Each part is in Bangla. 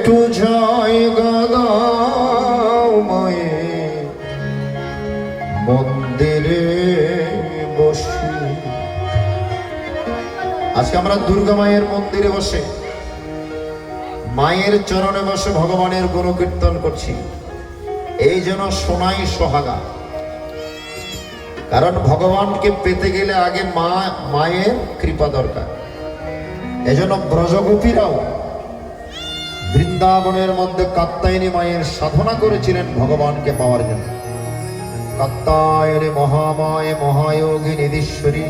একটু জায়গা দাও মায়ে মন্দিরে বসি। আজকে আমরা দুর্গা মায়ের মন্দিরে বসে মায়ের চরণে বসে ভগবানের গুণ কীর্তন করছি। এই যেন সোনাই সোহাগা, কারণ ভগবানকে পেতে গেলে আগে মায়ের কৃপা দরকার। এজন্য ব্রজগোপীরাও বৃন্দাবনের মধ্যে কাত্যায়নী মায়ের সাধনা করেছিলেন ভগবানকে পাওয়ার জন্য। কাত্যায়নী মহামায় মহায়োগী নিধীশ্বরী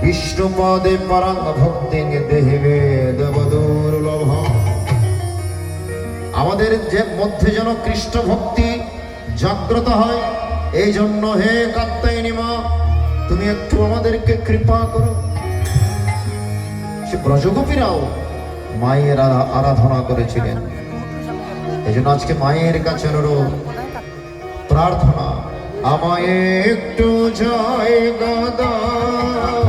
বিষ্ণুপদে পরং ভক্তি দেহিবে দেবদুর্লভ। আমাদের যে মধ্যে যেন কৃষ্ণ ভক্তি জাগ্রত হয়, এই জন্য হে কাত্যায়নী মা তুমি একটু আমাদেরকে কৃপা করো। সে ব্রজগোপীরাও মায়ের আরাধনা করেছিলেন। এই জন্য আজকে মায়ের কাছে প্রার্থনা, আমায় একটু জায়গা দাও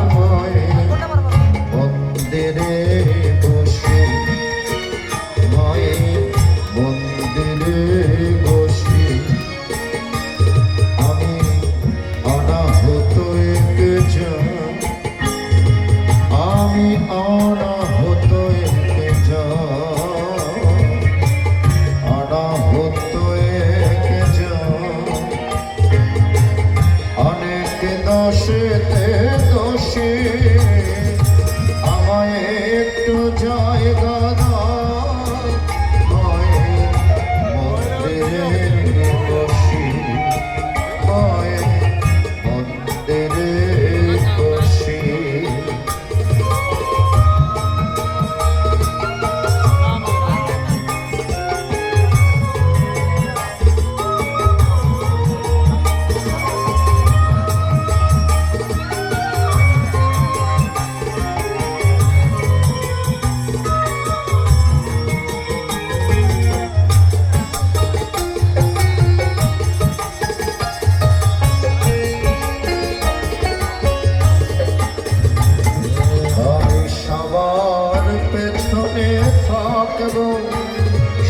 মন্দিরে বসে, মায়ের মন্দিরে বসে আমি অনাহত একজন, আমি অনাহত একজন, অনাহত একজন, অনেক দোষেতে দোষী, আমায় একটু জায়গা দাও মায়ের মন্দিরে বসি, মায়ের মন্দিরে বসি।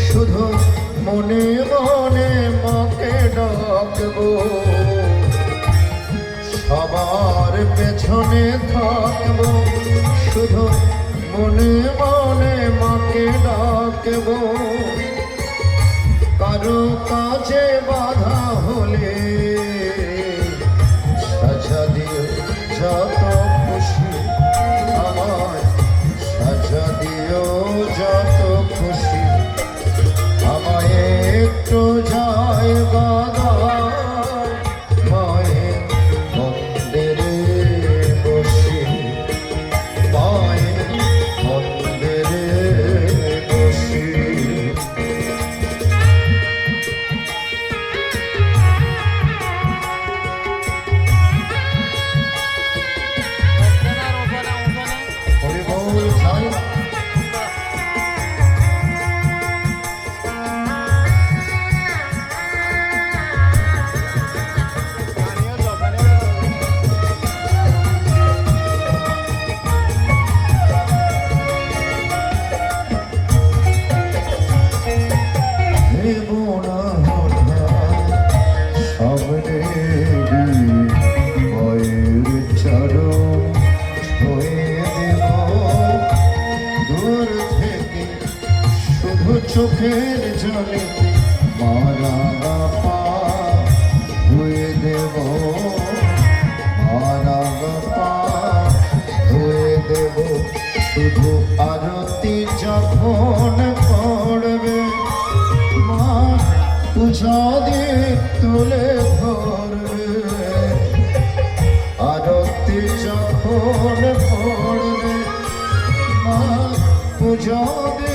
শুধু মনে মনে মাকে ডাকবো, সবার পেছনে থাকবো, শুধু মনে মনে মাকে ডাকবো। কারো কাজে বাধা হলে সাজা দিও যত খুশি, আমার সাজা দিও যত খুশি, আমায় একটু জায়গা দাও মায়ের মন্দিরে বসি, মায়ের মন্দিরে বসি। হরি বল সাই। চোখের জলে মারা পা ধুয়ে দেব, মারা পা ধুয়ে দেব, শুধু আরতি যখন পড়বে মা পূজা দিয়ে তুলে ধরবে, আরতি যখন পড়বে মা পূজা দিয়ে